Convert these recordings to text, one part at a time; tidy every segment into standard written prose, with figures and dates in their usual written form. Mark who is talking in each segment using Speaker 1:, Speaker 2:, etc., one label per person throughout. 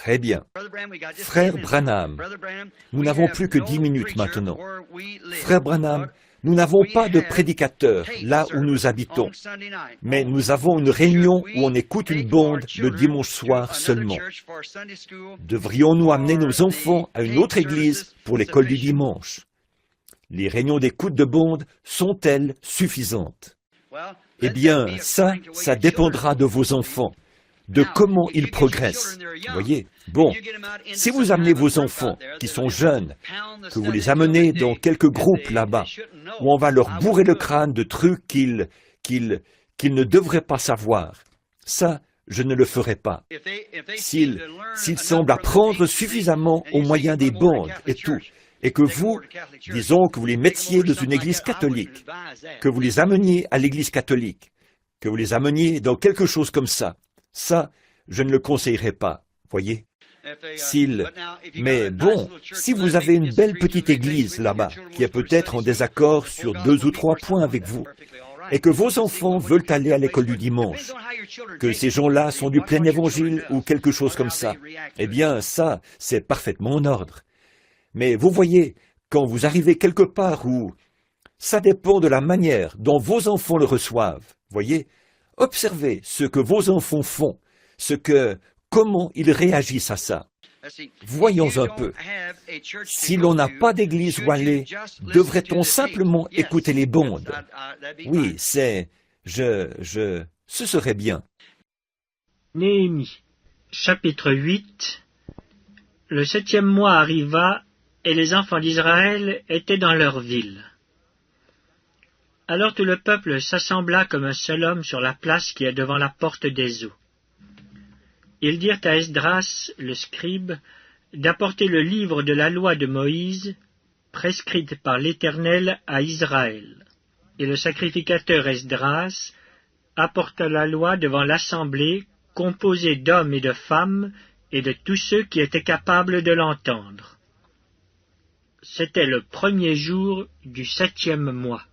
Speaker 1: Très bien. Frère Branham, nous n'avons plus que 10 minutes maintenant. Frère Branham, nous n'avons pas de prédicateur là où nous habitons, mais nous avons une réunion où on écoute une bande le dimanche soir seulement. Devrions-nous amener nos enfants à une autre église pour l'école du dimanche? Les réunions d'écoute de bande sont-elles suffisantes? Eh bien, ça dépendra de vos enfants, de comment ils progressent. Voyez, bon, si vous amenez vos enfants qui sont jeunes, que vous les amenez dans quelques groupes là-bas, où on va leur bourrer le crâne de trucs qu'ils ne devraient pas savoir, ça, je ne le ferai pas. S'ils semblent apprendre suffisamment au moyen des bandes et tout, et que vous, disons que vous les mettiez dans une église catholique, que vous les ameniez à l'église catholique, que vous les ameniez dans quelque chose comme ça, je ne le conseillerais pas, voyez. Mais bon, si vous avez une belle petite église là-bas, qui est peut-être en désaccord sur 2 ou 3 points avec vous, et que vos enfants veulent aller à l'école du dimanche, que ces gens-là sont du plein évangile ou quelque chose comme ça, eh bien ça, c'est parfaitement en ordre. Mais vous voyez, quand vous arrivez quelque part où ça dépend de la manière dont vos enfants le reçoivent, voyez, observez ce que vos enfants font, comment ils réagissent à ça. Voyons un peu. Si l'on n'a pas d'église où aller, devrait-on simplement écouter les bandes? Oui, ce serait bien.
Speaker 2: Néhémie, chapitre 8. Le 7e mois arriva, et les enfants d'Israël étaient dans leur ville. Alors tout le peuple s'assembla comme un seul homme sur la place qui est devant la porte des eaux. Ils dirent à Esdras, le scribe, d'apporter le livre de la loi de Moïse, prescrite par l'Éternel à Israël. Et le sacrificateur Esdras apporta la loi devant l'assemblée, composée d'hommes et de femmes, et de tous ceux qui étaient capables de l'entendre. C'était le 1er jour du 7e mois.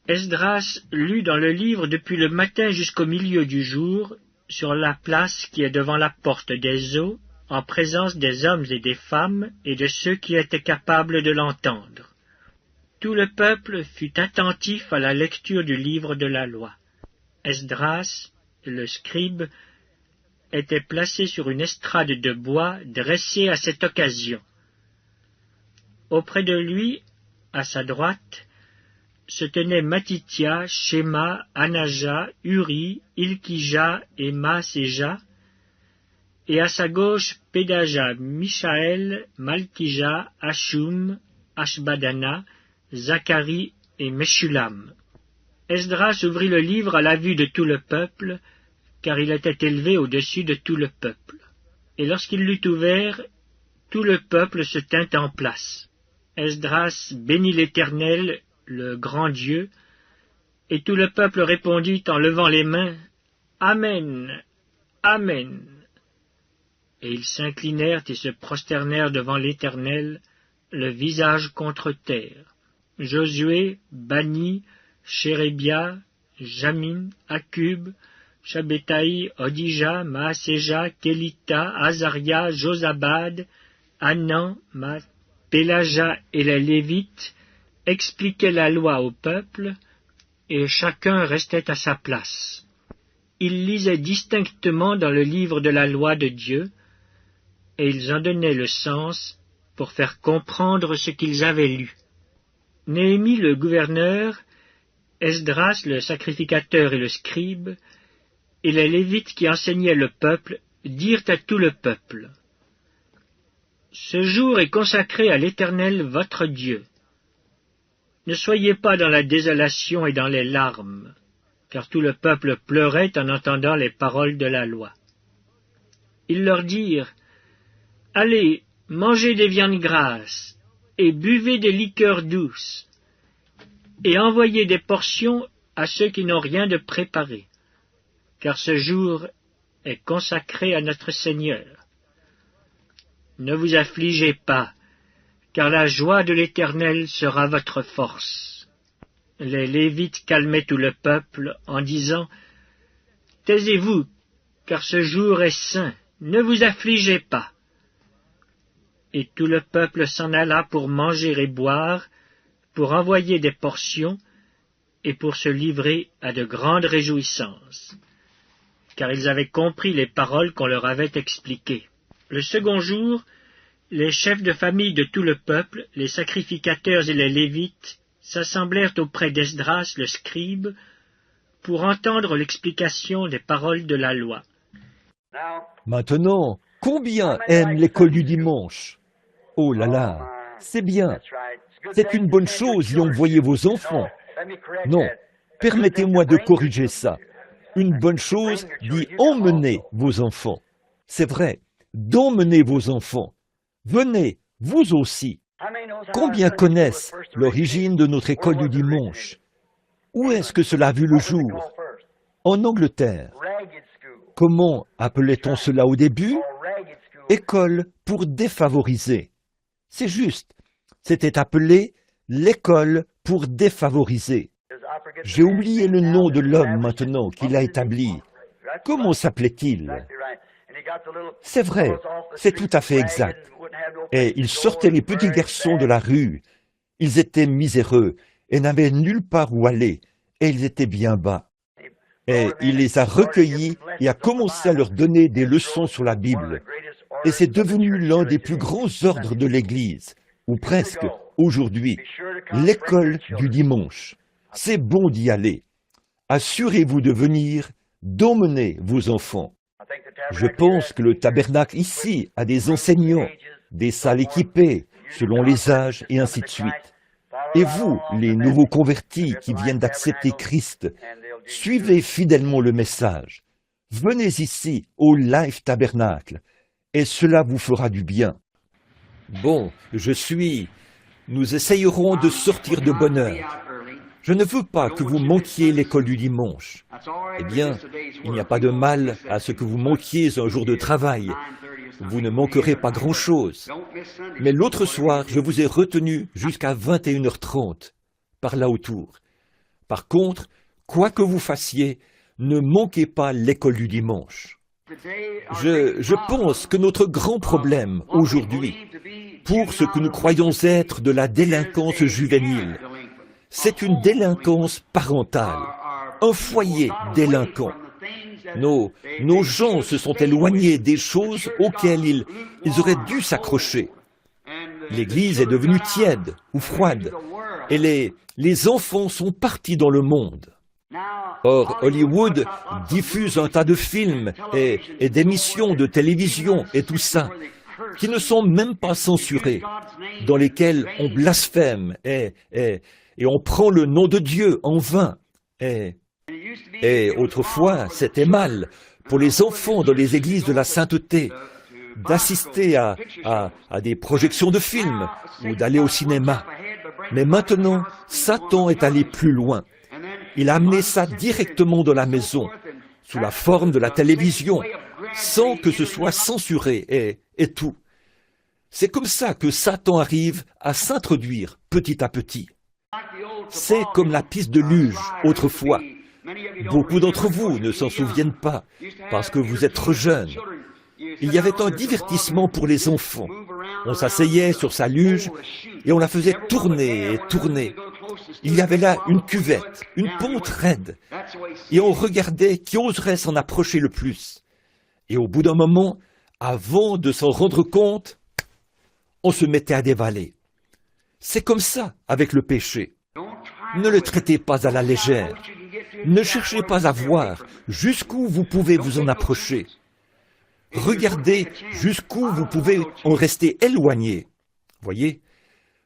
Speaker 2: Esdras lut dans le livre depuis le matin jusqu'au milieu du jour, sur la place qui est devant la porte des eaux, en présence des hommes et des femmes, et de ceux qui étaient capables de l'entendre. Tout le peuple fut attentif à la lecture du livre de la loi. Esdras, le scribe, était placé sur une estrade de bois dressée à cette occasion. Auprès de lui, à sa droite, se tenaient Matithia, Shema, Anaja, Uri, Ilkija et Maaséja, et à sa gauche Pédaja, Mishaël, Malkija, Hashum, Ashbadana, Zacharie et Meshulam. Esdras ouvrit le livre à la vue de tout le peuple, car il était élevé au-dessus de tout le peuple. Et lorsqu'il l'eut ouvert, tout le peuple se tint en place. Esdras bénit l'Éternel, le grand Dieu, et tout le peuple répondit en levant les mains, « Amen, Amen !» Et ils s'inclinèrent et se prosternèrent devant l'Éternel, le visage contre terre. Josué, Bani, Chérébia, Jamin, Akub, Shabbétaï, Odija, Maaséja, Kélita, Azaria, Josabad, Hanan, Pélaja et les Lévites expliquaient la loi au peuple, et chacun restait à sa place. Ils lisaient distinctement dans le livre de la loi de Dieu, et ils en donnaient le sens pour faire comprendre ce qu'ils avaient lu. Néhémie le gouverneur, Esdras le sacrificateur et le scribe, et les Lévites qui enseignaient le peuple, dirent à tout le peuple, « Ce jour est consacré à l'Éternel votre Dieu. Ne soyez pas dans la désolation et dans les larmes, car tout le peuple pleurait en entendant les paroles de la loi. » Ils leur dirent, « Allez, mangez des viandes grasses, et buvez des liqueurs douces, et envoyez des portions à ceux qui n'ont rien de préparé, car ce jour est consacré à notre Seigneur. Ne vous affligez pas, car la joie de l'Éternel sera votre force. » Les Lévites calmaient tout le peuple en disant, « Taisez-vous, car ce jour est saint, ne vous affligez pas. » Et tout le peuple s'en alla pour manger et boire, pour envoyer des portions et pour se livrer à de grandes réjouissances, car ils avaient compris les paroles qu'on leur avait expliquées. Le second jour, les chefs de famille de tout le peuple, les sacrificateurs et les Lévites, s'assemblèrent auprès d'Esdras le scribe pour entendre l'explication des paroles de la loi.
Speaker 1: Maintenant, combien aiment l'école du dimanche? Oh là là, c'est bien. C'est une bonne chose d'y envoyer vos enfants. Non, permettez-moi de corriger ça. Une bonne chose d'y emmener vos enfants. C'est vrai, d'emmener vos enfants. Venez, vous aussi. Combien connaissent l'origine de notre école du dimanche? Où est-ce que cela a vu le jour? En Angleterre. Comment appelait-on cela au début? École pour défavorisés. C'est juste, c'était appelé l'école pour défavorisés. J'ai oublié le nom de l'homme maintenant qui l'a établi. Comment s'appelait-il? C'est vrai, c'est tout à fait exact. Et ils sortaient les petits garçons de la rue. Ils étaient miséreux et n'avaient nulle part où aller, et ils étaient bien bas. Et il les a recueillis et a commencé à leur donner des leçons sur la Bible. Et c'est devenu l'un des plus grands ordres de l'Église, ou presque, aujourd'hui, l'école du dimanche. C'est bon d'y aller. Assurez-vous de venir, d'emmener vos enfants. Je pense que le tabernacle ici a des enseignants, des salles équipées, selon les âges et ainsi de suite. Et vous, les nouveaux convertis qui viennent d'accepter Christ, suivez fidèlement le message. Venez ici, au Life Tabernacle, et cela vous fera du bien. Bon, nous essayerons de sortir de bonne heure. Je ne veux pas que vous manquiez l'école du dimanche. Eh bien, il n'y a pas de mal à ce que vous manquiez un jour de travail. Vous ne manquerez pas grand-chose. Mais l'autre soir, je vous ai retenu jusqu'à 21h30, par là autour. Par contre, quoi que vous fassiez, ne manquez pas l'école du dimanche. Je pense que notre grand problème aujourd'hui, pour ce que nous croyons être de la délinquance juvénile, c'est une délinquance parentale, un foyer délinquant. Nos gens se sont éloignés des choses auxquelles ils auraient dû s'accrocher. L'Église est devenue tiède ou froide, et les enfants sont partis dans le monde. Or, Hollywood diffuse un tas de films et d'émissions de télévision et tout ça, qui ne sont même pas censurés, dans lesquels on blasphème et on prend le nom de Dieu en vain. Et autrefois, c'était mal pour les enfants dans les églises de la sainteté d'assister à des projections de films ou d'aller au cinéma. Mais maintenant, Satan est allé plus loin. Il a amené ça directement dans la maison, sous la forme de la télévision, sans que ce soit censuré et tout. C'est comme ça que Satan arrive à s'introduire petit à petit. C'est comme la piste de luge autrefois. Beaucoup d'entre vous ne s'en souviennent pas, parce que vous êtes trop jeunes. Il y avait un divertissement pour les enfants. On s'asseyait sur sa luge et on la faisait tourner et tourner. Il y avait là une cuvette, une pente raide, et on regardait qui oserait s'en approcher le plus. Et au bout d'un moment, avant de s'en rendre compte, on se mettait à dévaler. C'est comme ça avec le péché. Ne le traitez pas à la légère. Ne cherchez pas à voir jusqu'où vous pouvez vous en approcher. Regardez jusqu'où vous pouvez en rester éloigné. Voyez,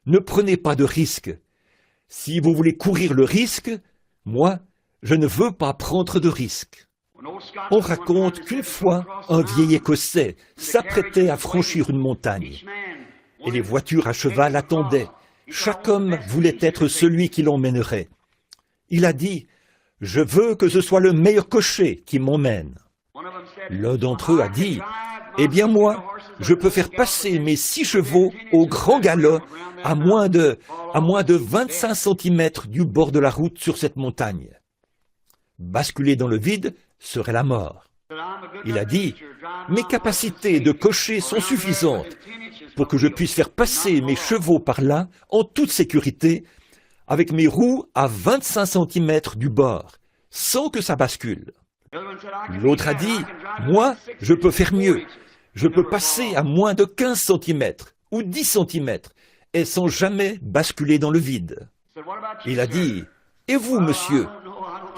Speaker 1: ne prenez pas de risques. Si vous voulez courir le risque, moi, je ne veux pas prendre de risques. On raconte qu'une fois, un vieil Écossais s'apprêtait à franchir une montagne. Et les voitures à cheval attendaient. Chaque homme voulait être celui qui l'emmènerait. Il a dit, « Je veux que ce soit le meilleur cocher qui m'emmène. » L'un d'entre eux a dit, « Eh bien moi, je peux faire passer mes 6 chevaux au grand galop à moins de 25 cm du bord de la route sur cette montagne. Basculer dans le vide serait la mort. » Il a dit, « Mes capacités de cocher sont suffisantes pour que je puisse faire passer mes chevaux par là en toute sécurité avec mes roues à 25 cm du bord, sans que ça bascule. » L'autre a dit, « Moi, je peux faire mieux. Je peux passer à moins de 15 cm ou 10 cm et sans jamais basculer dans le vide. » Il a dit, « Et vous, monsieur ?»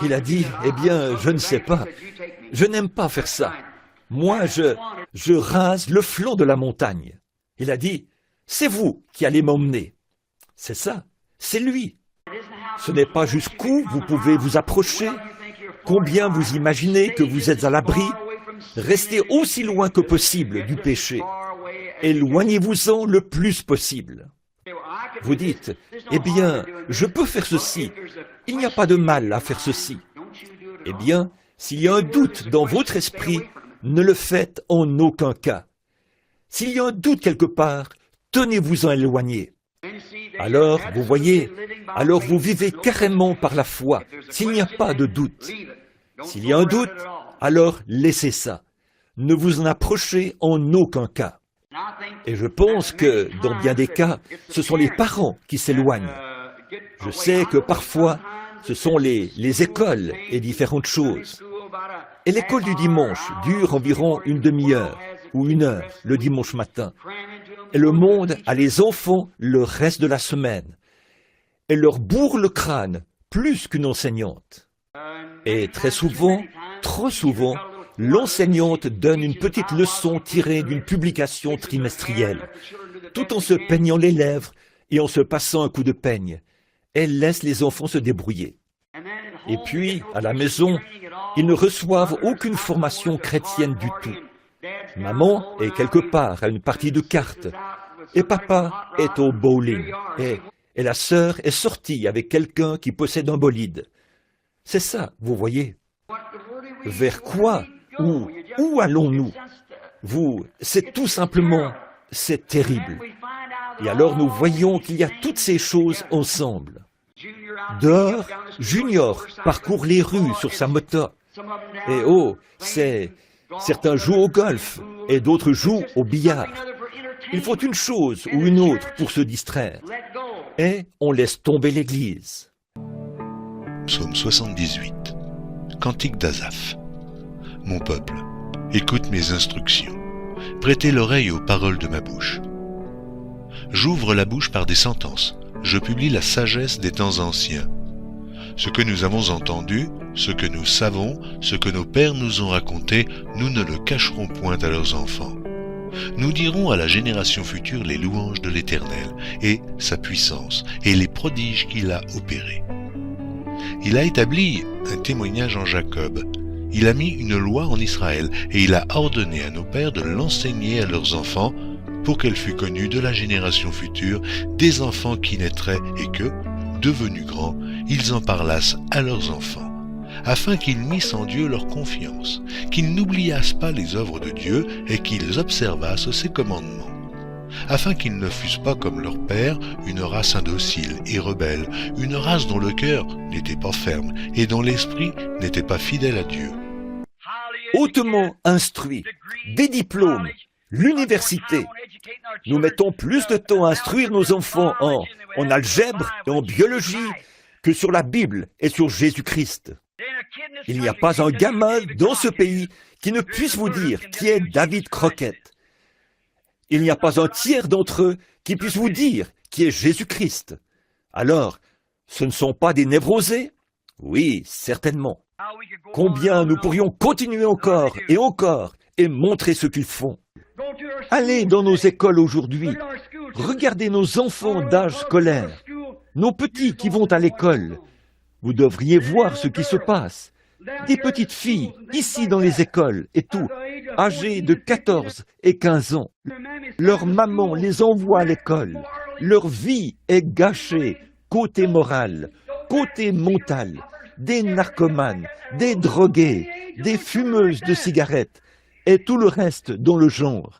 Speaker 1: Il a dit, « Eh bien, je ne sais pas. Je n'aime pas faire ça. Moi, je rase le flanc de la montagne. » Il a dit, « C'est vous qui allez m'emmener. » C'est ça, c'est lui. Ce n'est pas jusqu'où vous pouvez vous approcher, combien vous imaginez que vous êtes à l'abri. Restez aussi loin que possible du péché. Éloignez-vous-en le plus possible. Vous dites, « Eh bien, je peux faire ceci. Il n'y a pas de mal à faire ceci. » Eh bien, s'il y a un doute dans votre esprit, ne le faites en aucun cas. S'il y a un doute quelque part, tenez-vous-en éloigné. Alors, vous voyez, alors vous vivez carrément par la foi, s'il n'y a pas de doute. S'il y a un doute, alors laissez ça. Ne vous en approchez en aucun cas. Et je pense que, dans bien des cas, ce sont les parents qui s'éloignent. Je sais que parfois, ce sont les écoles et différentes choses. Et l'école du dimanche dure environ une demi-heure ou une heure le dimanche matin. Et le monde a les enfants le reste de la semaine. Et leur bourre le crâne plus qu'une enseignante. Et très souvent, trop souvent, l'enseignante donne une petite leçon tirée d'une publication trimestrielle, tout en se peignant les lèvres et en se passant un coup de peigne. Elle laisse les enfants se débrouiller. Et puis, à la maison, ils ne reçoivent aucune formation chrétienne du tout. Maman est quelque part à une partie de cartes, et papa est au bowling, et la sœur est sortie avec quelqu'un qui possède un bolide. C'est ça, vous voyez. Vers quoi? Où allons-nous? C'est tout simplement, c'est terrible. Et alors nous voyons qu'il y a toutes ces choses ensemble. Dehors, Junior parcourt les rues sur sa moto. Et certains jouent au golf et d'autres jouent au billard. Ils font une chose ou une autre pour se distraire. Et on laisse tomber l'église.
Speaker 3: Psaume 78. Cantique d'Asaph. Mon peuple, écoute mes instructions. Prêtez l'oreille aux paroles de ma bouche. J'ouvre la bouche par des sentences. Je publie la sagesse des temps anciens. Ce que nous avons entendu, ce que nous savons, ce que nos pères nous ont raconté, nous ne le cacherons point à leurs enfants. Nous dirons à la génération future les louanges de l'Éternel, et sa puissance, et les prodiges qu'il a opérés. Il a établi un témoignage en Jacob. Il a mis une loi en Israël, et il a ordonné à nos pères de l'enseigner à leurs enfants, pour qu'elle fût connue de la génération future des enfants qui naîtraient, et que, devenus grands, ils en parlassent à leurs enfants, afin qu'ils missent en Dieu leur confiance, qu'ils n'oubliassent pas les œuvres de Dieu et qu'ils observassent ses commandements, afin qu'ils ne fussent pas comme leur père, une race indocile et rebelle, une race dont le cœur n'était pas ferme et dont l'esprit n'était pas fidèle à Dieu.
Speaker 1: Hautement instruits, des diplômes, l'université. Nous mettons plus de temps à instruire nos enfants en algèbre et en biologie que sur la Bible et sur Jésus-Christ. Il n'y a pas un gamin dans ce pays qui ne puisse vous dire qui est David Crockett. Il n'y a pas un tiers d'entre eux qui puisse vous dire qui est Jésus-Christ. Alors, ce ne sont pas des névrosés? Oui, certainement. Combien nous pourrions continuer encore et montrer ce qu'ils font. Allez dans nos écoles aujourd'hui, regardez nos enfants d'âge scolaire, nos petits qui vont à l'école. Vous devriez voir ce qui se passe. Des petites filles, ici dans les écoles et tout, âgées de 14 et 15 ans. Leur maman les envoie à l'école. Leur vie est gâchée, côté moral, côté mental. Des narcomanes, des drogués, des fumeuses de cigarettes et tout le reste dans le genre.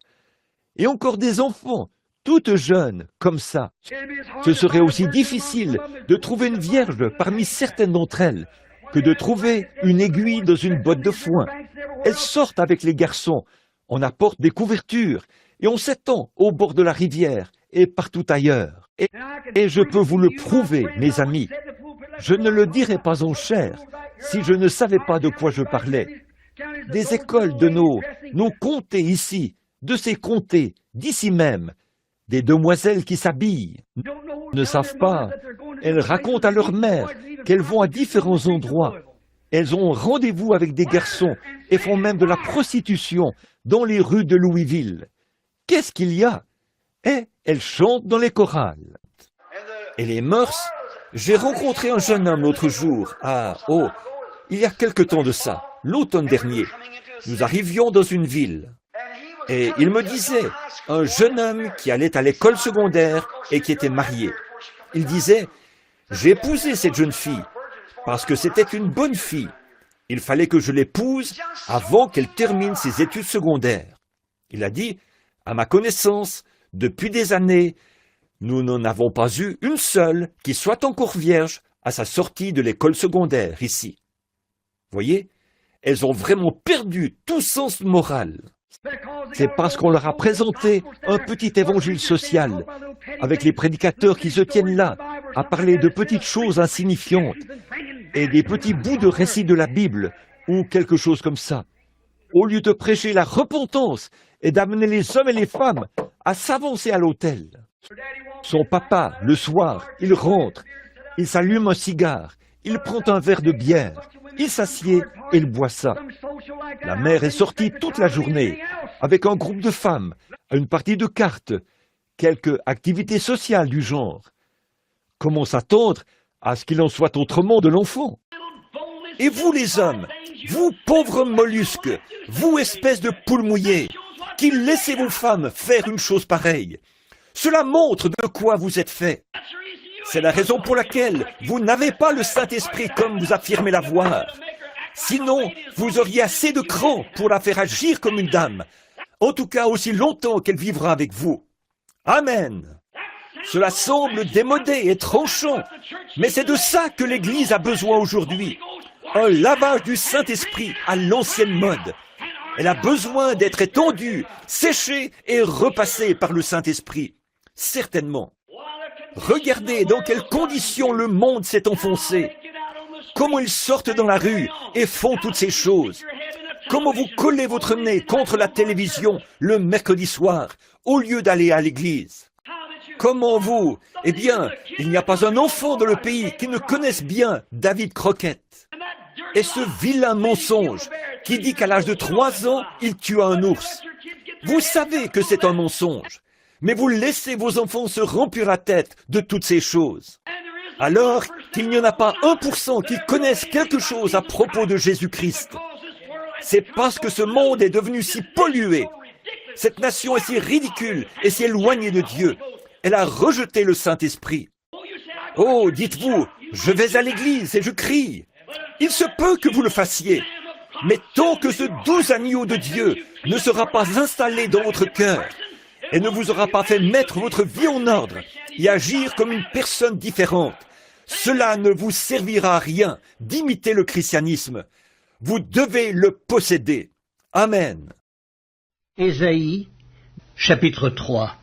Speaker 1: Et encore des enfants, toutes jeunes, comme ça. Ce serait aussi difficile de trouver une vierge parmi certaines d'entre elles que de trouver une aiguille dans une botte de foin. Elles sortent avec les garçons, on apporte des couvertures, et on s'étend au bord de la rivière et partout ailleurs. Et je peux vous le prouver, mes amis, je ne le dirais pas en chair si je ne savais pas de quoi je parlais. Des écoles de nos comtés ici, de ces comtés, d'ici même, des demoiselles qui s'habillent, ne savent pas. Elles racontent à leur mère qu'elles vont à différents endroits. Elles ont rendez-vous avec des garçons et font même de la prostitution dans les rues de Louisville. Qu'est-ce qu'il y a? Et elles chantent dans les chorales. Et les mœurs? J'ai rencontré un jeune homme l'autre jour, il y a quelque temps de ça, l'automne dernier. Nous arrivions dans une ville. Et il me disait, un jeune homme qui allait à l'école secondaire et qui était marié. Il disait, j'ai épousé cette jeune fille parce que c'était une bonne fille. Il fallait que je l'épouse avant qu'elle termine ses études secondaires. Il a dit, à ma connaissance, depuis des années, nous n'en avons pas eu une seule qui soit encore vierge à sa sortie de l'école secondaire ici. Voyez, elles ont vraiment perdu tout sens moral. C'est parce qu'on leur a présenté un petit évangile social, avec les prédicateurs qui se tiennent là, à parler de petites choses insignifiantes, et des petits bouts de récits de la Bible, ou quelque chose comme ça, au lieu de prêcher la repentance et d'amener les hommes et les femmes à s'avancer à l'autel. Son papa, le soir, il rentre, il s'allume un cigare, il prend un verre de bière, il s'assied et il boit ça. La mère est sortie toute la journée, avec un groupe de femmes, à une partie de cartes, quelque activité sociale du genre. Comment s'attendre à ce qu'il en soit autrement de l'enfant? Et vous les hommes, vous pauvres mollusques, vous espèces de poules mouillées, qui laissez vos femmes faire une chose pareille, cela montre de quoi vous êtes faits. C'est la raison pour laquelle vous n'avez pas le Saint-Esprit comme vous affirmez l'avoir. Sinon, vous auriez assez de cran pour la faire agir comme une dame, en tout cas aussi longtemps qu'elle vivra avec vous. Amen. Cela semble démodé et tranchant, mais c'est de ça que l'Église a besoin aujourd'hui. Un lavage du Saint-Esprit à l'ancienne mode. Elle a besoin d'être étendue, séchée et repassée par le Saint-Esprit. Certainement. Regardez dans quelles conditions le monde s'est enfoncé. Comment ils sortent dans la rue et font toutes ces choses. Comment vous collez votre nez contre la télévision le mercredi soir au lieu d'aller à l'église. Comment vous? Eh bien, il n'y a pas un enfant dans le pays qui ne connaisse bien David Crockett. Et ce vilain mensonge qui dit qu'à l'âge de 3 ans, il tua un ours. Vous savez que c'est un mensonge, mais vous laissez vos enfants se remplir la tête de toutes ces choses. Alors qu'il n'y en a pas 1% qui connaissent quelque chose à propos de Jésus-Christ. C'est parce que ce monde est devenu si pollué. Cette nation est si ridicule et si éloignée de Dieu. Elle a rejeté le Saint-Esprit. Oh, dites-vous, je vais à l'église et je crie. Il se peut que vous le fassiez. Mais tant que ce doux agneau de Dieu ne sera pas installé dans votre cœur et ne vous aura pas fait mettre votre vie en ordre et agir comme une personne différente, cela ne vous servira à rien d'imiter le christianisme. Vous devez le posséder. Amen.
Speaker 4: Ésaïe, chapitre 3.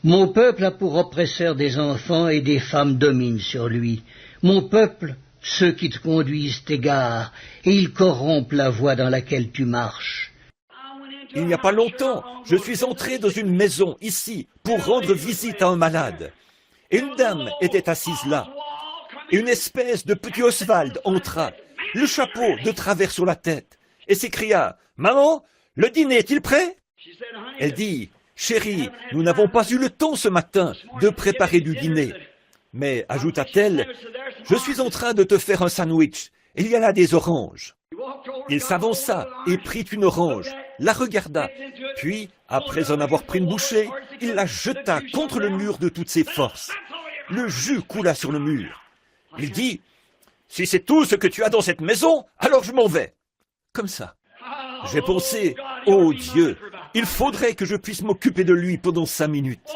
Speaker 4: Mon peuple a pour oppresseur des enfants et des femmes dominent sur lui. Mon peuple, ceux qui te conduisent t'égarent, et ils corrompent la voie dans laquelle tu marches.
Speaker 1: Il n'y a pas longtemps, je suis entré dans une maison ici pour rendre visite à un malade. Et une dame était assise là. Et une espèce de petit Oswald entra, le chapeau de travers sur la tête, et s'écria « Maman, le dîner est-il prêt ?» Elle dit « Chérie, nous n'avons pas eu le temps ce matin de préparer du dîner. » Mais, ajouta-t-elle, « Je suis en train de te faire un sandwich. Il y a là des oranges. » Il s'avança et prit une orange, la regarda, puis, après en avoir pris une bouchée, il la jeta contre le mur de toutes ses forces. Le jus coula sur le mur. Il dit « Si c'est tout ce que tu as dans cette maison, alors je m'en vais. » Comme ça. J'ai pensé « Oh Dieu, il faudrait que je puisse m'occuper de lui pendant 5 minutes. »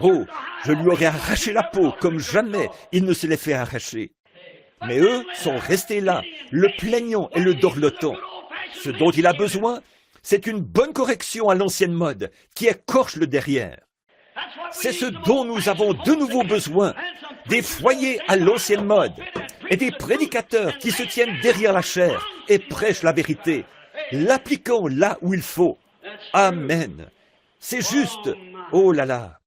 Speaker 1: Oh, je lui aurais arraché la peau comme jamais il ne se l'est fait arracher. Mais eux sont restés là, le plaignant et le dorlotant. Ce dont il a besoin, c'est une bonne correction à l'ancienne mode, qui écorche le derrière. C'est ce dont nous avons de nouveau besoin, des foyers à l'ancienne mode, et des prédicateurs qui se tiennent derrière la chair et prêchent la vérité. L'appliquons là où il faut. Amen. C'est juste. Oh là là.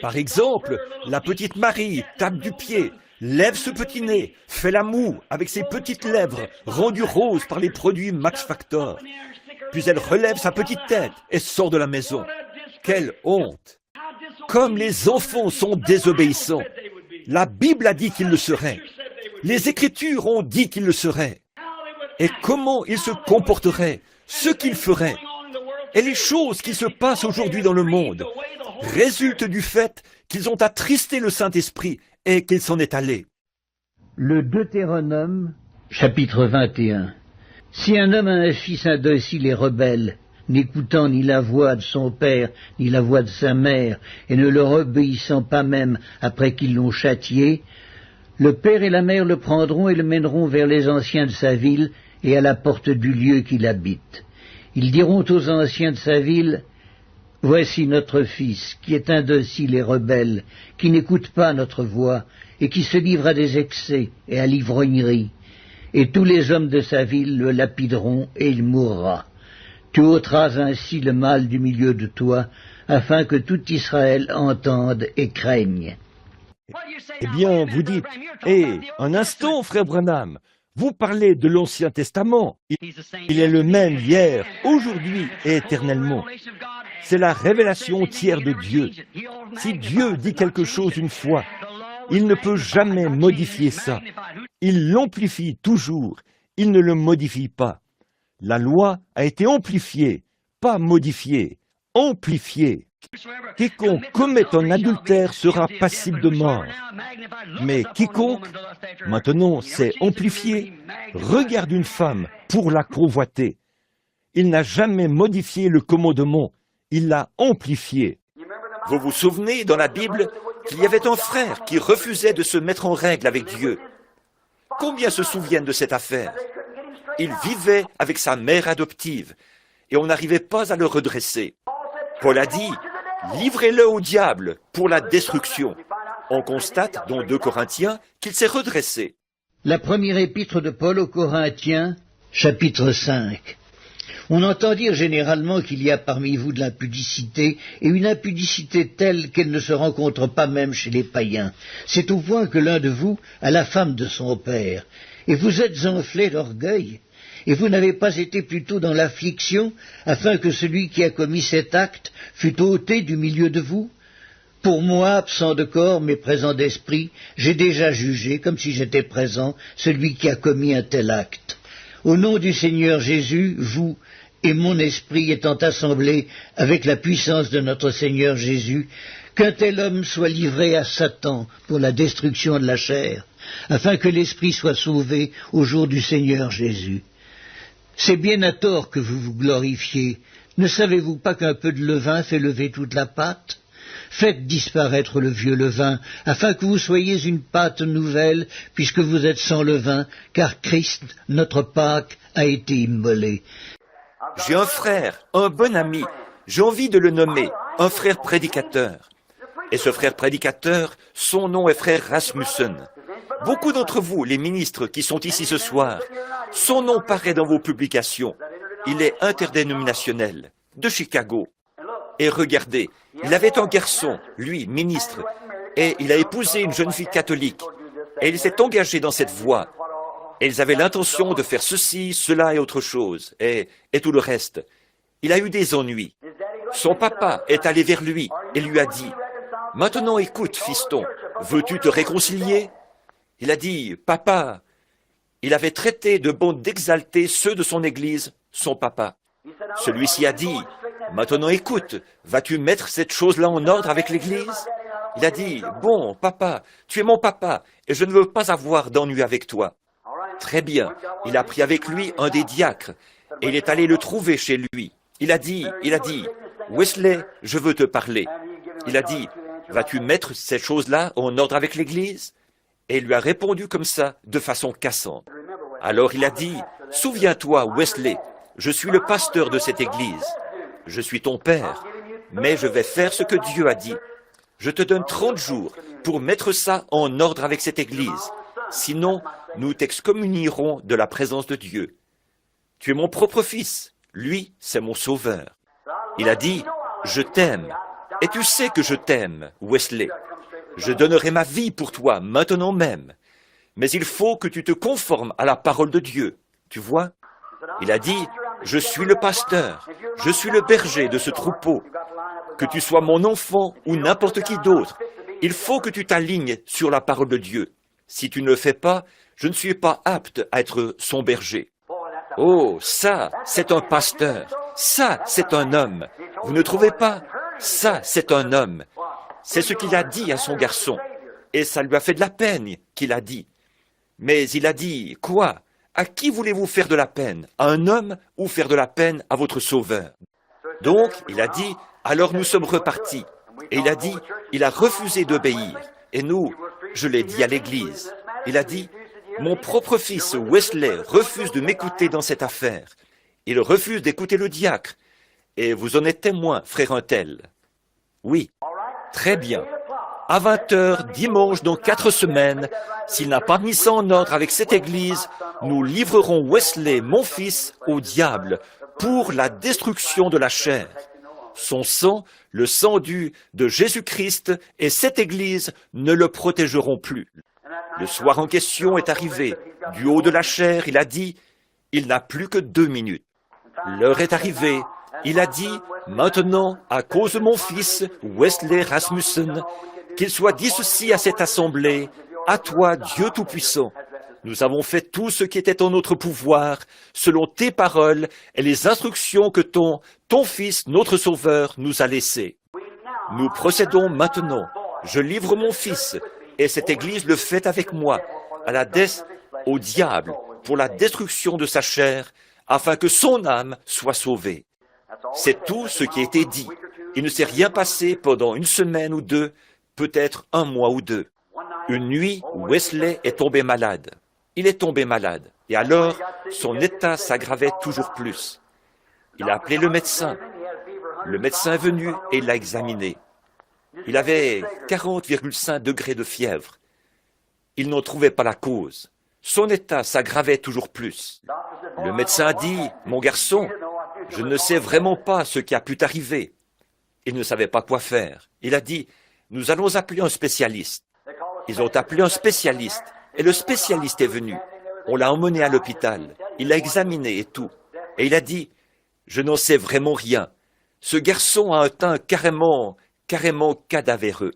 Speaker 1: Par exemple, la petite Marie tape du pied, lève ce petit nez, fait la moue avec ses petites lèvres rendues roses par les produits Max Factor. Puis elle relève sa petite tête et sort de la maison. Quelle honte! Comme les enfants sont désobéissants. La Bible a dit qu'ils le seraient. Les Écritures ont dit qu'ils le seraient. Et comment ils se comporteraient, ce qu'ils feraient, et les choses qui se passent aujourd'hui dans le monde résultent du fait qu'ils ont attristé le Saint-Esprit et qu'il s'en est allé.
Speaker 4: Le Deutéronome, chapitre 21. Si un homme a un fils indocile et rebelle, n'écoutant ni la voix de son père, ni la voix de sa mère, et ne leur obéissant pas même après qu'ils l'ont châtié, le père et la mère le prendront et le mèneront vers les anciens de sa ville et à la porte du lieu qu'il habite. Ils diront aux anciens de sa ville, « Voici notre fils, qui est indocile et rebelle, qui n'écoute pas notre voix, et qui se livre à des excès et à l'ivrognerie. Et tous les hommes de sa ville le lapideront, et il mourra. Tu ôteras ainsi le mal du milieu de toi, afin que tout Israël entende et craigne. »
Speaker 1: Eh bien, vous dites, « un instant, frère Branham, vous parlez de l'Ancien Testament. Il est le même hier, aujourd'hui et éternellement. C'est la révélation entière de Dieu. Si Dieu dit quelque chose une fois, il ne peut jamais modifier ça. Il l'amplifie toujours, il ne le modifie pas. La loi a été amplifiée, pas modifiée, amplifiée. Quiconque commet un adultère sera passible de mort. Mais quiconque, maintenant c'est amplifié, regarde une femme pour la convoiter. Il n'a jamais modifié le commandement, il l'a amplifié. Vous vous souvenez dans la Bible qu'il y avait un frère qui refusait de se mettre en règle avec Dieu. Combien se souviennent de cette affaire? Il vivait avec sa mère adoptive et on n'arrivait pas à le redresser. Paul a dit, livrez-le au diable pour la destruction. On constate dans 2 Corinthiens qu'il s'est redressé.
Speaker 4: La première épître de Paul aux Corinthiens, chapitre 5. On entend dire généralement qu'il y a parmi vous de l'impudicité, et une impudicité telle qu'elle ne se rencontre pas même chez les païens. C'est au point que l'un de vous a la femme de son père, et vous êtes enflés d'orgueil. Et vous n'avez pas été plutôt dans l'affliction, afin que celui qui a commis cet acte fût ôté du milieu de vous? Pour moi, absent de corps, mais présent d'esprit, j'ai déjà jugé, comme si j'étais présent, celui qui a commis un tel acte. Au nom du Seigneur Jésus, vous et mon esprit étant assemblés avec la puissance de notre Seigneur Jésus, qu'un tel homme soit livré à Satan pour la destruction de la chair, afin que l'esprit soit sauvé au jour du Seigneur Jésus. C'est bien à tort que vous vous glorifiez. Ne savez-vous pas qu'un peu de levain fait lever toute la pâte? Faites disparaître le vieux levain, afin que vous soyez une pâte nouvelle, puisque vous êtes sans levain, car Christ, notre Pâque, a été immolé.
Speaker 1: J'ai un frère, un bon ami, j'ai envie de le nommer, un frère prédicateur. Et ce frère prédicateur, son nom est frère Rasmussen. Beaucoup d'entre vous, les ministres qui sont ici ce soir, son nom paraît dans vos publications. Il est interdénominationnel, de Chicago. Et regardez, il avait un garçon, lui, ministre, et il a épousé une jeune fille catholique. Et il s'est engagé dans cette voie. Et ils avaient l'intention de faire ceci, cela et autre chose, et tout le reste. Il a eu des ennuis. Son papa est allé vers lui et lui a dit, « Maintenant écoute, fiston, veux-tu te réconcilier ?» Il a dit, « Papa », il avait traité de bon d'exalter ceux de son église, son papa. Celui-ci a dit, « Maintenant écoute, vas-tu mettre cette chose-là en ordre avec l'église ?» Il a dit, « Bon, papa, tu es mon papa, et je ne veux pas avoir d'ennui avec toi. » Très bien, il a pris avec lui un des diacres, et il est allé le trouver chez lui. Il a dit, « Wesley, je veux te parler. » Il a dit, « Vas-tu mettre cette chose-là en ordre avec l'église ?» Et il lui a répondu comme ça, de façon cassante. Alors il a dit, « Souviens-toi, Wesley, je suis le pasteur de cette église. Je suis ton père, mais je vais faire ce que Dieu a dit. Je te donne 30 jours pour mettre ça en ordre avec cette église. Sinon, nous t'excommunierons de la présence de Dieu. Tu es mon propre fils. Lui, c'est mon sauveur. Il a dit, je t'aime. Et tu sais que je t'aime, Wesley. Je donnerai ma vie pour toi, maintenant même. Mais il faut que tu te conformes à la parole de Dieu. Tu vois? Il a dit, je suis le pasteur. Je suis le berger de ce troupeau. Que tu sois mon enfant ou n'importe qui d'autre, il faut que tu t'alignes sur la parole de Dieu. Si tu ne le fais pas, je ne suis pas apte à être son berger. Oh, ça, c'est un pasteur. Ça, c'est un homme. Vous ne trouvez pas? Ça, c'est un homme. C'est ce qu'il a dit à son garçon. Et ça lui a fait de la peine qu'il a dit. Mais il a dit, quoi? À qui voulez-vous faire de la peine? À un homme ou faire de la peine à votre sauveur? Donc, il a dit, alors nous sommes repartis. Et il a dit, il a refusé d'obéir. Et nous, je l'ai dit à l'église. Il a dit, mon propre fils Wesley refuse de m'écouter dans cette affaire. Il refuse d'écouter le diacre. Et vous en êtes témoin, frère Untel. Oui, très bien. À 20h, dimanche dans 4 semaines, s'il n'a pas mis ça en ordre avec cette église, nous livrerons Wesley, mon fils, au diable pour la destruction de la chair. Son sang, le sang de Jésus-Christ et cette église ne le protégeront plus. Le soir en question est arrivé. Du haut de la chair, il a dit, il n'a plus que 2 minutes. L'heure est arrivée. Il a dit, maintenant, à cause de mon fils, Wesley Rasmussen, qu'il soit dissocié à cette assemblée, à toi, Dieu Tout-Puissant. Nous avons fait tout ce qui était en notre pouvoir, selon tes paroles et les instructions que ton fils, notre Sauveur, nous a laissées. Nous procédons maintenant. Je livre mon fils, et cette Église le fait avec moi, au diable, pour la destruction de sa chair, afin que son âme soit sauvée. C'est tout ce qui a été dit. Il ne s'est rien passé pendant 1 semaine ou 2, peut-être 1 mois ou 2. Une nuit, Wesley est tombé malade. Il est tombé malade. Et alors, son état s'aggravait toujours plus. Il a appelé le médecin. Le médecin est venu et l'a examiné. Il avait 40,5 degrés de fièvre. Il n'en trouvait pas la cause. Son état s'aggravait toujours plus. Le médecin a dit, « Mon garçon, je ne sais vraiment pas ce qui a pu t'arriver. » Il ne savait pas quoi faire. Il a dit, « Nous allons appeler un spécialiste. » Ils ont appelé un spécialiste. Et le spécialiste est venu. On l'a emmené à l'hôpital. Il l'a examiné et tout. Et il a dit, « Je n'en sais vraiment rien. Ce garçon a un teint carrément cadavéreux. »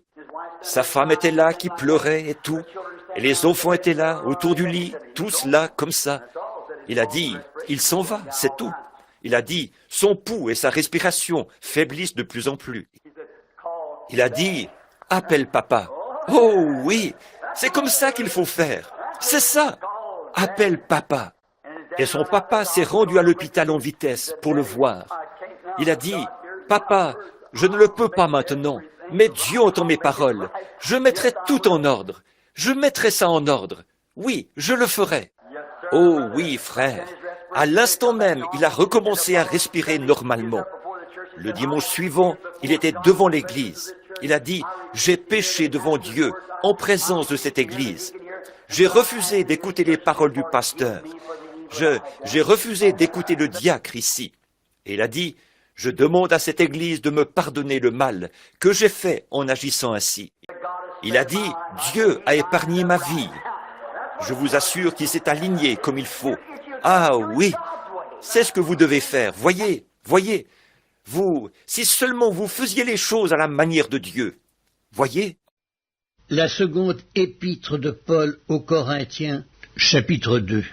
Speaker 1: Sa femme était là qui pleurait et tout. Et les enfants étaient là, autour du lit, tous là, comme ça. Il a dit, « Il s'en va, c'est tout. » Il a dit, « Son pouls et sa respiration faiblissent de plus en plus. » Il a dit, « Appelle papa. » Oh oui, c'est comme ça qu'il faut faire. C'est ça. Appelle papa. Et son papa s'est rendu à l'hôpital en vitesse pour le voir. Il a dit, « Papa, je ne le peux pas maintenant, mais Dieu entend mes paroles. Je mettrai tout en ordre. Je mettrai ça en ordre. Oui, je le ferai. » Oh oui, frère. À l'instant même, il a recommencé à respirer normalement. Le dimanche suivant, il était devant l'église. Il a dit, « J'ai péché devant Dieu, en présence de cette église. J'ai refusé d'écouter les paroles du pasteur. J'ai refusé d'écouter le diacre ici. » Et il a dit, « Je demande à cette église de me pardonner le mal que j'ai fait en agissant ainsi. » Il a dit, « Dieu a épargné ma vie. » Je vous assure qu'il s'est aligné comme il faut. Ah oui, c'est ce que vous devez faire. Voyez, vous, si seulement vous faisiez les choses à la manière de Dieu. Voyez.
Speaker 4: La seconde épître de Paul aux Corinthiens, chapitre 2.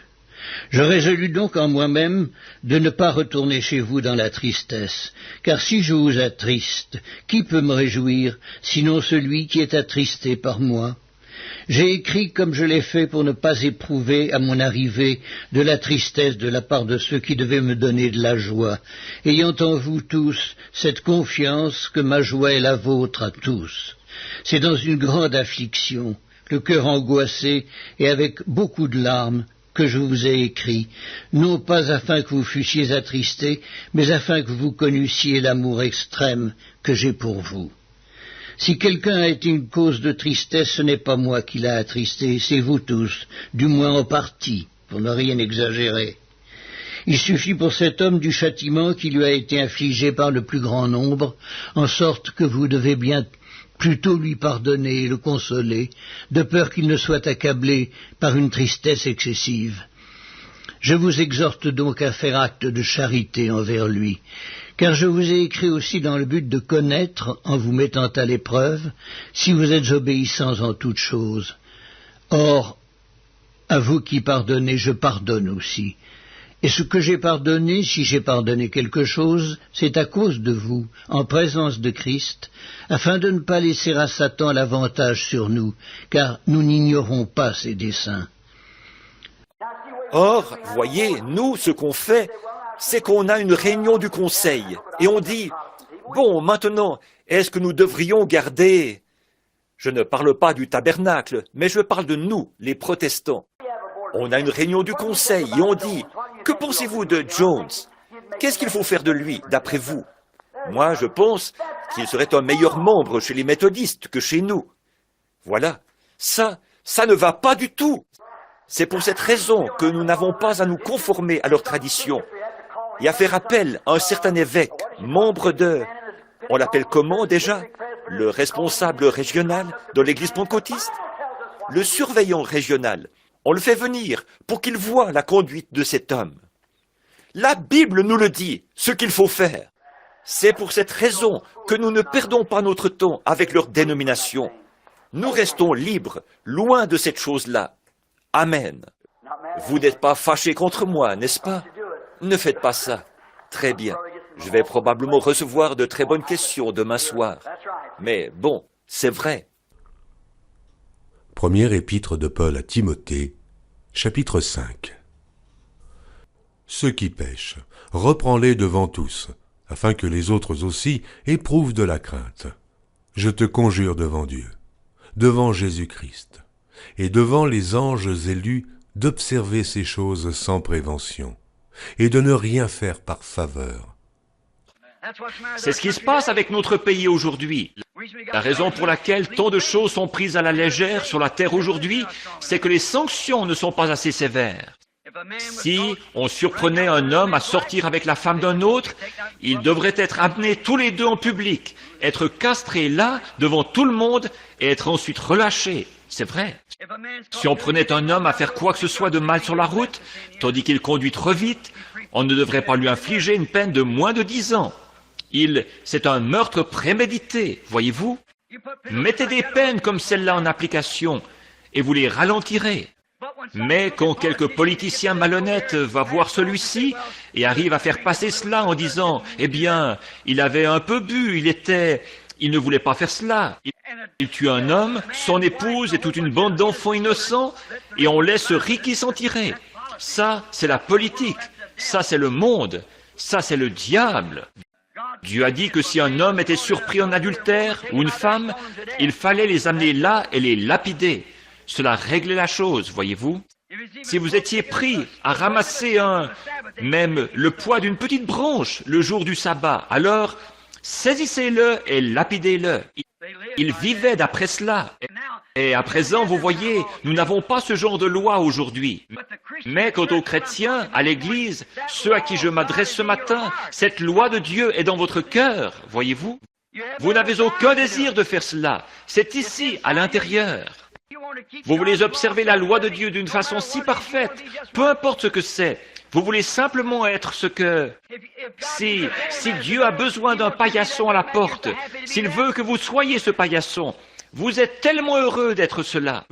Speaker 4: Je résolus donc en moi-même de ne pas retourner chez vous dans la tristesse, car si je vous attriste, qui peut me réjouir, sinon celui qui est attristé par moi? J'ai écrit comme je l'ai fait pour ne pas éprouver à mon arrivée de la tristesse de la part de ceux qui devaient me donner de la joie, ayant en vous tous cette confiance que ma joie est la vôtre à tous. C'est dans une grande affliction, le cœur angoissé et avec beaucoup de larmes, que je vous ai écrit, non pas afin que vous fussiez attristés, mais afin que vous connussiez l'amour extrême que j'ai pour vous. Si quelqu'un a été une cause de tristesse, ce n'est pas moi qui l'a attristé, c'est vous tous, du moins en partie, pour ne rien exagérer. Il suffit pour cet homme du châtiment qui lui a été infligé par le plus grand nombre, en sorte que vous devez bien plutôt lui pardonner et le consoler, de peur qu'il ne soit accablé par une tristesse excessive. Je vous exhorte donc à faire acte de charité envers lui, car je vous ai écrit aussi dans le but de connaître, en vous mettant à l'épreuve, si vous êtes obéissants en toutes choses. Or, à vous qui pardonnez, je pardonne aussi. Et ce que j'ai pardonné, si j'ai pardonné quelque chose, c'est à cause de vous, en présence de Christ, afin de ne pas laisser à Satan l'avantage sur nous, car nous n'ignorons pas ses desseins.
Speaker 1: Or, voyez, nous, ce qu'on fait, c'est qu'on a une réunion du conseil, et on dit, bon, maintenant, est-ce que nous devrions garder... Je ne parle pas du tabernacle, mais je parle de nous, les protestants. On a une réunion du conseil, et on dit, que pensez-vous de Jones? Qu'est-ce qu'il faut faire de lui, d'après vous? Moi, je pense qu'il serait un meilleur membre chez les méthodistes que chez nous. Voilà, ça ne va pas du tout. C'est pour cette raison que nous n'avons pas à nous conformer à leurs traditions et à faire appel à un certain évêque, membre de... On l'appelle comment déjà? Le responsable régional de l'église pentecôtiste? Le surveillant régional. On le fait venir pour qu'il voie la conduite de cet homme. La Bible nous le dit, ce qu'il faut faire. C'est pour cette raison que nous ne perdons pas notre temps avec leur dénomination. Nous restons libres, loin de cette chose-là. Amen. Vous n'êtes pas fâchés contre moi, n'est-ce pas? Ne faites pas ça. Très bien. Je vais probablement recevoir de très bonnes questions demain soir. Mais bon, c'est vrai.
Speaker 3: Première épître de Paul à Timothée, chapitre 5. Ceux qui pêchent, reprends-les devant tous, afin que les autres aussi éprouvent de la crainte. Je te conjure devant Dieu, devant Jésus-Christ, et devant les anges élus, d'observer ces choses sans prévention, et de ne rien faire par faveur.
Speaker 5: C'est ce qui se passe avec notre pays aujourd'hui. La raison pour laquelle tant de choses sont prises à la légère sur la terre aujourd'hui, c'est que les sanctions ne sont pas assez sévères. Si on surprenait un homme à sortir avec la femme d'un autre, ils devraient être amenés tous les deux en public, être castrés là, devant tout le monde, et être ensuite relâchés. C'est vrai. Si on prenait un homme à faire quoi que ce soit de mal sur la route, tandis qu'il conduit trop vite, on ne devrait pas lui infliger une peine de moins de 10 ans. C'est un meurtre prémédité, voyez-vous? Mettez des peines comme celle-là en application, et vous les ralentirez. Mais quand quelque politicien malhonnête va voir celui-ci et arrive à faire passer cela en disant « Eh bien, il avait un peu bu, il ne voulait pas faire cela. Il tue un homme, son épouse et toute une bande d'enfants innocents, et on laisse Ricky s'en tirer. » Ça, c'est la politique. Ça, c'est le monde. Ça, c'est le diable. Dieu a dit que si un homme était surpris en adultère ou une femme, il fallait les amener là et les lapider. Cela réglait la chose, voyez-vous. Si vous étiez pris à ramasser même le poids d'une petite branche le jour du sabbat, alors saisissez-le et lapidez-le. Il vivait d'après cela. Et à présent, vous voyez, nous n'avons pas ce genre de loi aujourd'hui. Mais quant aux chrétiens, à l'Église, ceux à qui je m'adresse ce matin, cette loi de Dieu est dans votre cœur, voyez-vous. Vous n'avez aucun désir de faire cela. C'est ici, à l'intérieur. Vous voulez observer la loi de Dieu d'une façon si parfaite, peu importe ce que c'est. Vous voulez simplement être ce que... Si Dieu a besoin d'un paillasson à la porte, s'il veut que vous soyez ce paillasson, vous êtes tellement heureux d'être cela.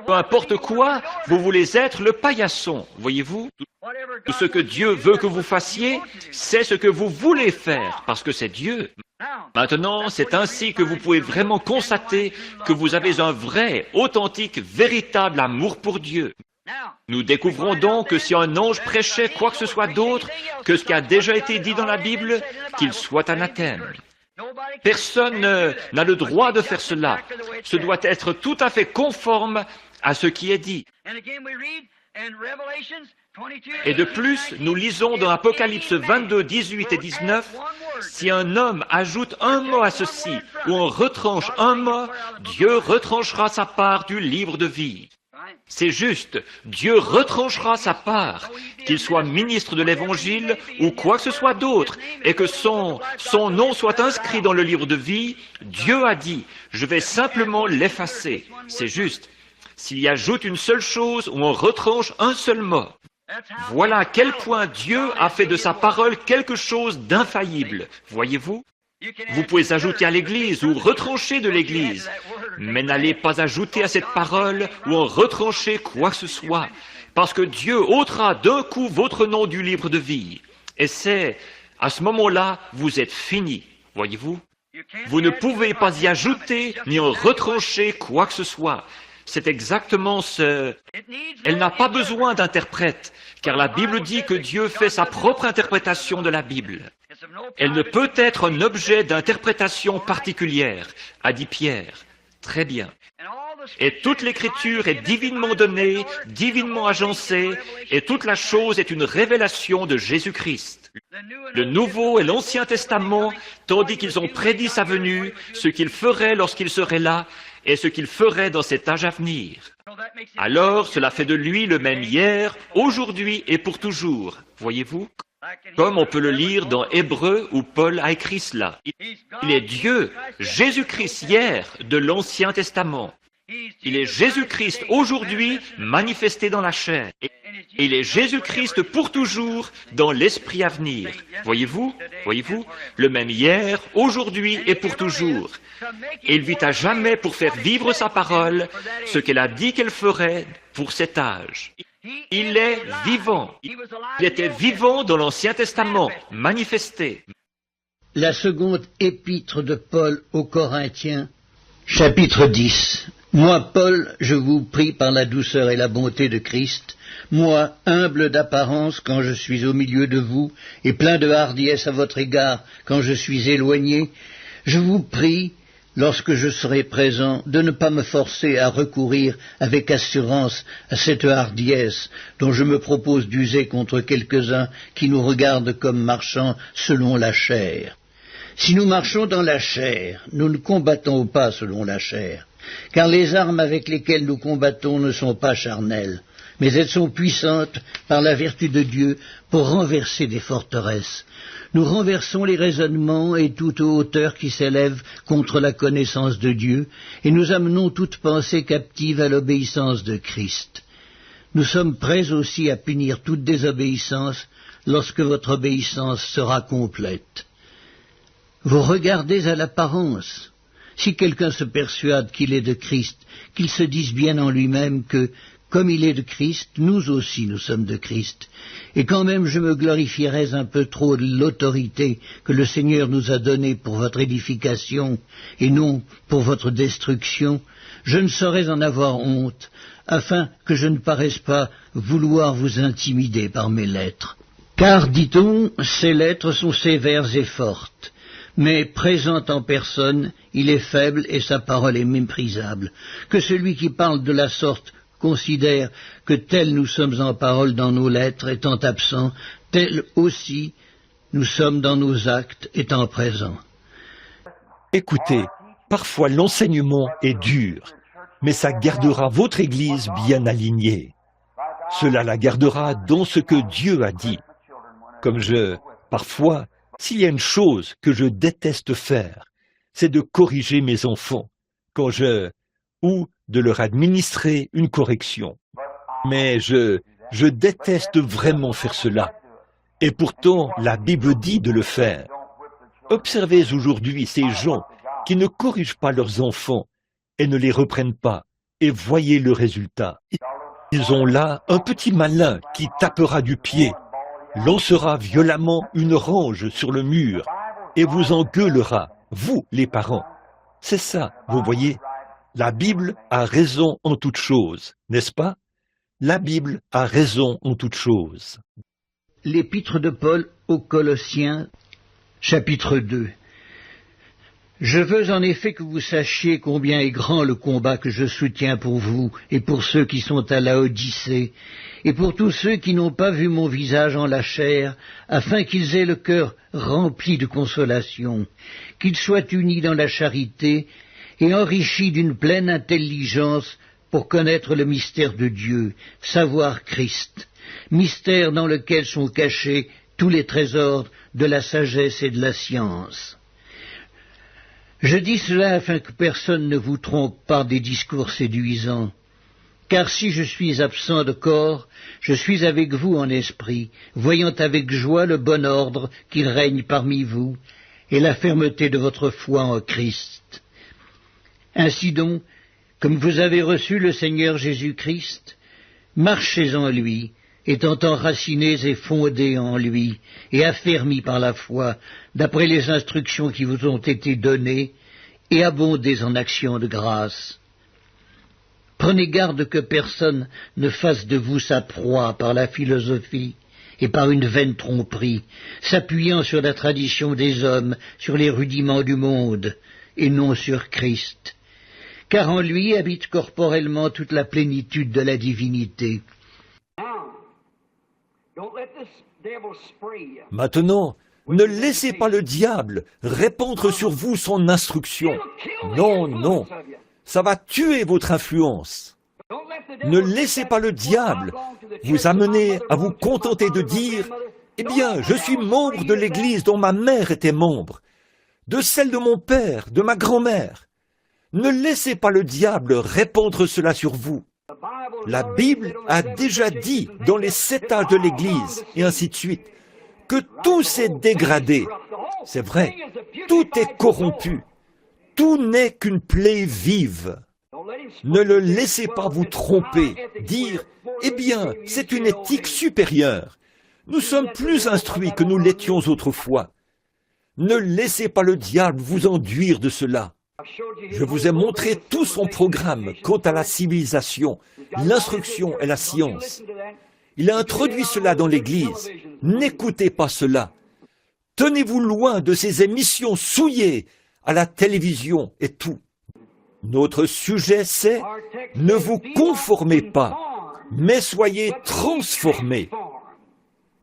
Speaker 5: Peu importe quoi, vous voulez être le paillasson, voyez-vous? Ce que Dieu veut que vous fassiez, c'est ce que vous voulez faire, parce que c'est Dieu. Maintenant, c'est ainsi que vous pouvez vraiment constater que vous avez un vrai, authentique, véritable amour pour Dieu. Nous découvrons donc que si un ange prêchait quoi que ce soit d'autre que ce qui a déjà été dit dans la Bible, qu'il soit anathème. Personne n'a le droit de faire cela. Ce doit être tout à fait conforme à ce qui est dit. Et de plus, nous lisons dans Apocalypse 22, 18 et 19, si un homme ajoute un mot à ceci, ou on retranche un mot, Dieu retranchera sa part du livre de vie. C'est juste, Dieu retranchera sa part, qu'il soit ministre de l'Évangile ou quoi que ce soit d'autre, et que son nom soit inscrit dans le livre de vie. Dieu a dit, je vais simplement l'effacer. C'est juste, s'il y ajoute une seule chose ou on retranche un seul mot. Voilà à quel point Dieu a fait de sa parole quelque chose d'infaillible. Voyez-vous? Vous pouvez ajouter à l'Église ou retrancher de l'Église, mais n'allez pas ajouter à cette parole ou en retrancher quoi que ce soit, parce que Dieu ôtera d'un coup votre nom du livre de vie. Et c'est, à ce moment-là, vous êtes fini, voyez-vous? Vous ne pouvez pas y ajouter ni en retrancher quoi que ce soit. C'est exactement ce... Elle n'a pas besoin d'interprète, car la Bible dit que Dieu fait sa propre interprétation de la Bible. Elle ne peut être un objet d'interprétation particulière, a dit Pierre. Très bien. Et toute l'Écriture est divinement donnée, divinement agencée, et toute la chose est une révélation de Jésus-Christ. Le Nouveau et l'Ancien Testament, tandis qu'ils ont prédit sa venue, ce qu'il ferait lorsqu'il serait là, et ce qu'il ferait dans cet âge à venir. Alors, cela fait de lui le même hier, aujourd'hui et pour toujours. Voyez-vous? Comme on peut le lire dans Hébreux où Paul a écrit cela. Il est Dieu, Jésus-Christ hier, de l'Ancien Testament. Il est Jésus-Christ aujourd'hui manifesté dans la chair. Et il est Jésus-Christ pour toujours dans l'esprit à venir. Voyez-vous? Voyez-vous? Le même hier, aujourd'hui et pour toujours. Et il vit à jamais pour faire vivre sa parole, ce qu'elle a dit qu'elle ferait pour cet âge. Il est vivant. Il était vivant dans l'Ancien Testament, manifesté.
Speaker 4: La seconde épître de Paul aux Corinthiens, chapitre 10. Moi, Paul, je vous prie par la douceur et la bonté de Christ, moi, humble d'apparence quand je suis au milieu de vous, et plein de hardiesse à votre égard quand je suis éloigné, je vous prie, lorsque je serai présent, de ne pas me forcer à recourir avec assurance à cette hardiesse dont je me propose d'user contre quelques-uns qui nous regardent comme marchant selon la chair. Si nous marchons dans la chair, nous ne combattons pas selon la chair, car les armes avec lesquelles nous combattons ne sont pas charnelles, mais elles sont puissantes par la vertu de Dieu pour renverser des forteresses. Nous renversons les raisonnements et toute hauteur qui s'élève contre la connaissance de Dieu, et nous amenons toute pensée captive à l'obéissance de Christ. Nous sommes prêts aussi à punir toute désobéissance lorsque votre obéissance sera complète. Vous regardez à l'apparence. Si quelqu'un se persuade qu'il est de Christ, qu'il se dise bien en lui-même que, comme il est de Christ, nous aussi nous sommes de Christ. Et quand même je me glorifierais un peu trop de l'autorité que le Seigneur nous a donnée pour votre édification et non pour votre destruction, je ne saurais en avoir honte, afin que je ne paraisse pas vouloir vous intimider par mes lettres. Car, dit-on, ces lettres sont sévères et fortes. Mais présent en personne, il est faible et sa parole est méprisable. Que celui qui parle de la sorte considère que tel nous sommes en parole dans nos lettres étant absents, tel aussi nous sommes dans nos actes étant présents.
Speaker 1: Écoutez, parfois l'enseignement est dur, mais ça gardera votre Église bien alignée. Cela la gardera dans ce que Dieu a dit. Parfois, s'il y a une chose que je déteste faire, c'est de corriger mes enfants, ou de leur administrer une correction. Mais je déteste vraiment faire cela. Et pourtant, la Bible dit de le faire. Observez aujourd'hui ces gens qui ne corrigent pas leurs enfants et ne les reprennent pas, et voyez le résultat. Ils ont là un petit malin qui tapera du pied, lancera violemment une range sur le mur et vous engueulera, vous les parents. C'est ça, vous voyez. La Bible a raison en toutes choses, n'est-ce pas? La Bible a raison en toutes choses.
Speaker 4: L'épître de Paul aux Colossiens, chapitre 2. Je veux en effet que vous sachiez combien est grand le combat que je soutiens pour vous et pour ceux qui sont à Laodicée, et pour tous ceux qui n'ont pas vu mon visage en la chair, afin qu'ils aient le cœur rempli de consolation, qu'ils soient unis dans la charité et enrichis d'une pleine intelligence pour connaître le mystère de Dieu, savoir Christ, mystère dans lequel sont cachés tous les trésors de la sagesse et de la science. Je dis cela afin que personne ne vous trompe par des discours séduisants. Car si je suis absent de corps, je suis avec vous en esprit, voyant avec joie le bon ordre qui règne parmi vous, et la fermeté de votre foi en Christ. Ainsi donc, comme vous avez reçu le Seigneur Jésus-Christ, marchez en lui, étant enracinés et fondés en lui, et affermis par la foi, d'après les instructions qui vous ont été données, et abondez en actions de grâce. Prenez garde que personne ne fasse de vous sa proie par la philosophie et par une vaine tromperie, s'appuyant sur la tradition des hommes, sur les rudiments du monde, et non sur Christ. Car en lui habite corporellement toute la plénitude de la divinité.
Speaker 1: Maintenant, ne laissez pas le diable répandre sur vous son instruction. Non, non, ça va tuer votre influence. Ne laissez pas le diable vous amener à vous contenter de dire « Eh bien, je suis membre de l'Église dont ma mère était membre, de celle de mon père, de ma grand-mère. » Ne laissez pas le diable répandre cela sur vous. La Bible a déjà dit dans les 7 âges de l'Église, et ainsi de suite, que tout s'est dégradé. C'est vrai, tout est corrompu. Tout n'est qu'une plaie vive. Ne le laissez pas vous tromper, dire « Eh bien, c'est une éthique supérieure. Nous sommes plus instruits que nous l'étions autrefois. » Ne laissez pas le diable vous enduire de cela. Je vous ai montré tout son programme quant à la civilisation, l'instruction et la science. Il a introduit cela dans l'Église. N'écoutez pas cela. Tenez-vous loin de ces émissions souillées à la télévision et tout. Notre sujet c'est « Ne vous conformez pas, mais soyez transformés ».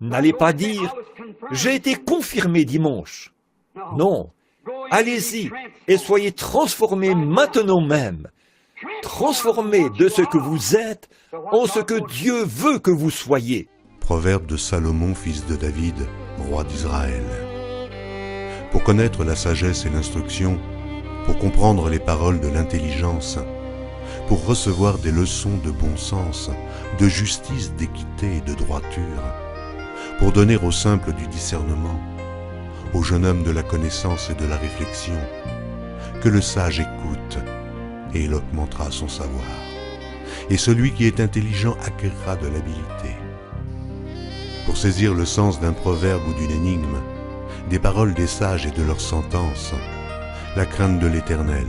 Speaker 1: N'allez pas dire « J'ai été confirmé dimanche ». Non, allez-y et soyez transformés maintenant même. Transformés de ce que vous êtes en ce que Dieu veut que vous soyez.
Speaker 3: Proverbe de Salomon, fils de David, roi d'Israël. Pour connaître la sagesse et l'instruction, pour comprendre les paroles de l'intelligence, pour recevoir des leçons de bon sens, de justice, d'équité et de droiture, pour donner aux simples du discernement, au jeune homme de la connaissance et de la réflexion, que le sage écoute, et il augmentera son savoir, et celui qui est intelligent acquérera de l'habileté. Pour saisir le sens d'un proverbe ou d'une énigme, des paroles des sages et de leurs sentences, la crainte de l'Éternel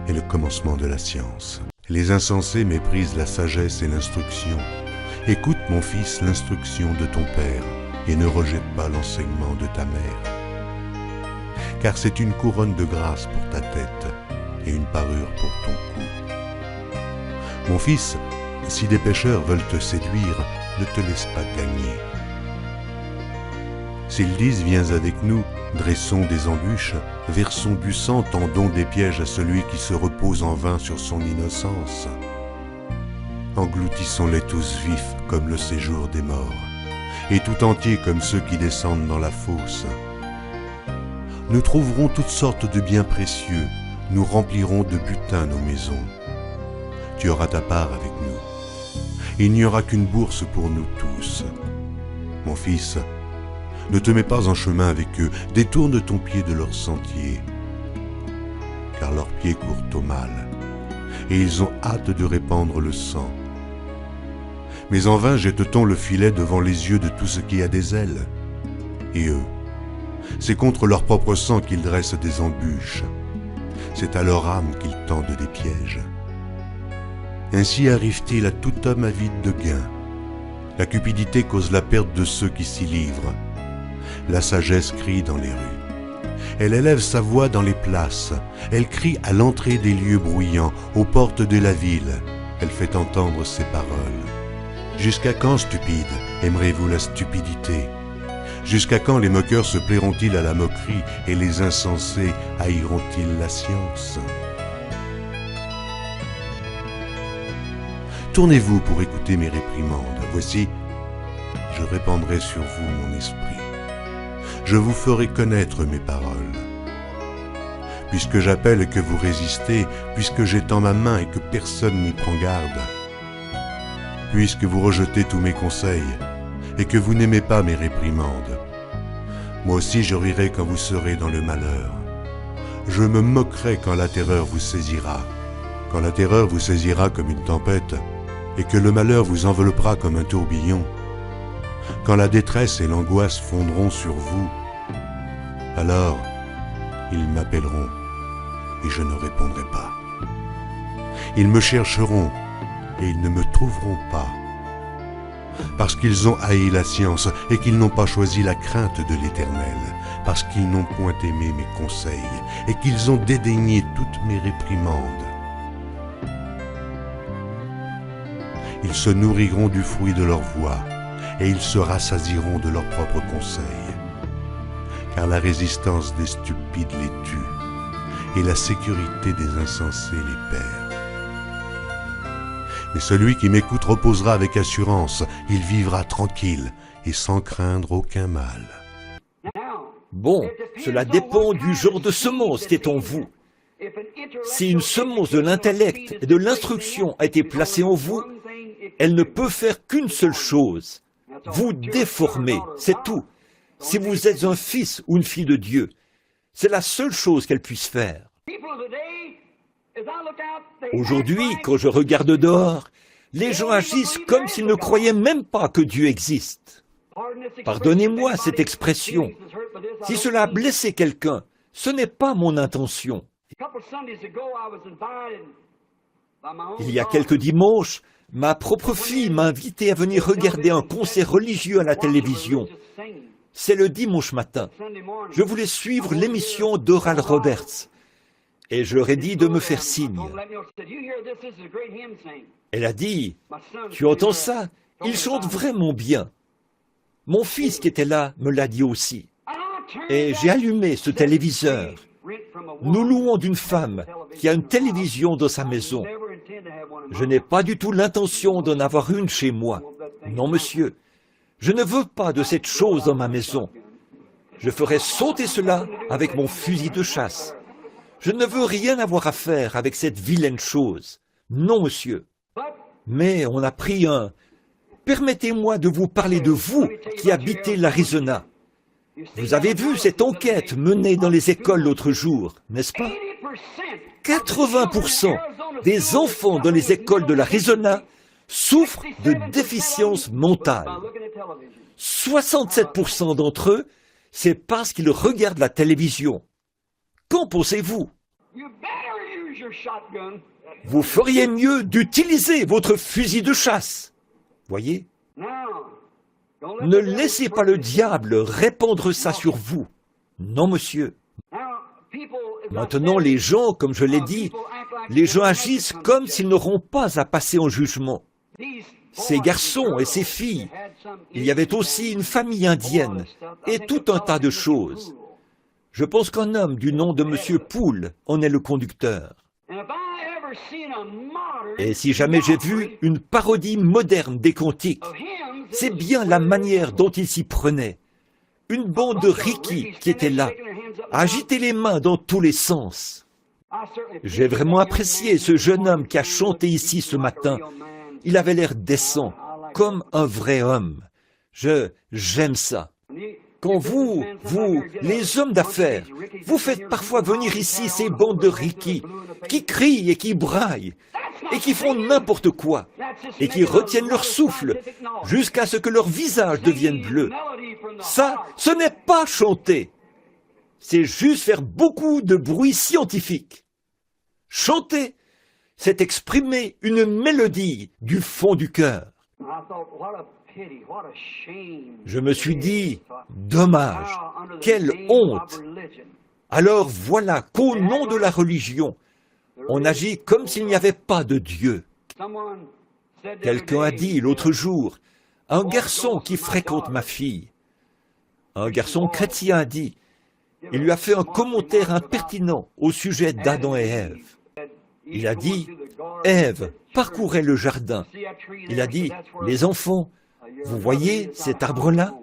Speaker 3: est le commencement de la science. Les insensés méprisent la sagesse et l'instruction. Écoute, mon fils, l'instruction de ton père, et ne rejette pas l'enseignement de ta mère. Car c'est une couronne de grâce pour ta tête et une parure pour ton cou. Mon fils, si des pécheurs veulent te séduire, ne te laisse pas gagner. S'ils disent « Viens avec nous », dressons des embûches, versons du sang, tendons des pièges à celui qui se repose en vain sur son innocence. Engloutissons-les tous vifs comme le séjour des morts, et tout entiers comme ceux qui descendent dans la fosse. Nous trouverons toutes sortes de biens précieux, nous remplirons de butin nos maisons. Tu auras ta part avec nous. Il n'y aura qu'une bourse pour nous tous. Mon fils, ne te mets pas en chemin avec eux, détourne ton pied de leur sentier, car leurs pieds courent au mal, et ils ont hâte de répandre le sang. Mais en vain jette-t-on le filet devant les yeux de tout ce qui a des ailes. Et eux, c'est contre leur propre sang qu'ils dressent des embûches. C'est à leur âme qu'ils tendent des pièges. Ainsi arrive-t-il à tout homme avide de gain. La cupidité cause la perte de ceux qui s'y livrent. La sagesse crie dans les rues. Elle élève sa voix dans les places. Elle crie à l'entrée des lieux bruyants, aux portes de la ville. Elle fait entendre ses paroles. Jusqu'à quand, stupides, aimerez-vous la stupidité? Jusqu'à quand les moqueurs se plairont-ils à la moquerie et les insensés haïront-ils la science? Tournez-vous pour écouter mes réprimandes. Voici, je répandrai sur vous mon esprit. Je vous ferai connaître mes paroles. Puisque j'appelle et que vous résistez, puisque j'étends ma main et que personne n'y prend garde, puisque vous rejetez tous mes conseils et que vous n'aimez pas mes réprimandes, moi aussi je rirai quand vous serez dans le malheur. Je me moquerai quand la terreur vous saisira. Quand la terreur vous saisira comme une tempête et que le malheur vous enveloppera comme un tourbillon, quand la détresse et l'angoisse fondront sur vous, alors ils m'appelleront et je ne répondrai pas. Ils me chercheront et ils ne me trouveront pas, parce qu'ils ont haï la science et qu'ils n'ont pas choisi la crainte de l'Éternel, parce qu'ils n'ont point aimé mes conseils et qu'ils ont dédaigné toutes mes réprimandes. Ils se nourriront du fruit de leur voix et ils se rassasieront de leurs propres conseils, car la résistance des stupides les tue et la sécurité des insensés les perd. Mais celui qui m'écoute reposera avec assurance, il vivra tranquille et sans craindre aucun mal.
Speaker 1: Bon, cela dépend du genre de semence qui est en vous. Si une semence de l'intellect et de l'instruction a été placée en vous, elle ne peut faire qu'une seule chose, vous déformer, c'est tout. Si vous êtes un fils ou une fille de Dieu, c'est la seule chose qu'elle puisse faire. Aujourd'hui, quand je regarde dehors, les gens agissent comme s'ils ne croyaient même pas que Dieu existe. Pardonnez-moi cette expression. Si cela a blessé quelqu'un, ce n'est pas mon intention. Il y a quelques dimanches, ma propre fille m'a invité à venir regarder un concert religieux à la télévision. C'est le dimanche matin. Je voulais suivre l'émission d'Oral Roberts. Et je leur ai dit de me faire signe. Elle a dit, « Tu entends ça? Il chante vraiment bien. » Mon fils qui était là me l'a dit aussi. Et j'ai allumé ce téléviseur. Nous louons d'une femme qui a une télévision dans sa maison. Je n'ai pas du tout l'intention d'en avoir une chez moi. Non, monsieur. Je ne veux pas de cette chose dans ma maison. Je ferai sauter cela avec mon fusil de chasse. Je ne veux rien avoir à faire avec cette vilaine chose. Non, monsieur. Mais on a pris un... Permettez-moi de vous parler de vous qui habitez l'Arizona. Vous avez vu cette enquête menée dans les écoles l'autre jour, n'est-ce pas? 80% des enfants dans les écoles de l'Arizona souffrent de déficience mentale. 67% d'entre eux, c'est parce qu'ils regardent la télévision. Qu'en pensez-vous? Vous feriez mieux d'utiliser votre fusil de chasse. Voyez? Ne laissez pas le diable répandre ça sur vous. Non, monsieur. Maintenant, les gens, comme je l'ai dit, les gens agissent comme s'ils n'auront pas à passer en jugement. Ces garçons et ces filles, il y avait aussi une famille indienne et tout un tas de choses. Je pense qu'un homme du nom de M. Poole en est le conducteur. Et si jamais j'ai vu une parodie moderne des cantiques, c'est bien la manière dont il s'y prenait. Une bande de rickies qui était là, à agiter les mains dans tous les sens. J'ai vraiment apprécié ce jeune homme qui a chanté ici ce matin. Il avait l'air décent, comme un vrai homme. J'aime ça. Quand vous, les hommes d'affaires, vous faites parfois venir ici ces bandes de rickies qui crient et qui braillent et qui font n'importe quoi et qui retiennent leur souffle jusqu'à ce que leur visage devienne bleu. Ça, ce n'est pas chanter. C'est juste faire beaucoup de bruit scientifique. Chanter, c'est exprimer une mélodie du fond du cœur. Je me suis dit, dommage, quelle honte. Alors voilà qu'au nom de la religion, on agit comme s'il n'y avait pas de Dieu. Quelqu'un a dit l'autre jour, un garçon qui fréquente ma fille, un garçon chrétien a dit, il lui a fait un commentaire impertinent au sujet d'Adam et Ève. Il a dit, Ève parcourait le jardin. Il a dit, les enfants, vous voyez cet arbre-là?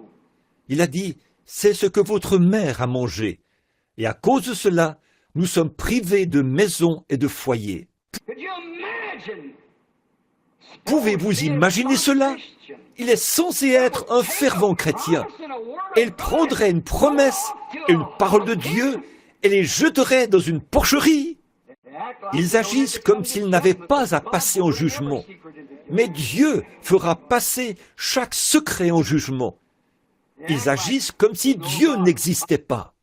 Speaker 1: Il a dit, c'est ce que votre mère a mangé. Et à cause de cela, nous sommes privés de maison et de foyer. Pouvez-vous imaginer cela? Il est censé être un fervent chrétien. Il prendrait une promesse et une parole de Dieu et les jeterait dans une porcherie. Ils agissent comme s'ils n'avaient pas à passer en jugement. Mais Dieu fera passer chaque secret en jugement. Ils agissent comme si Dieu n'existait pas.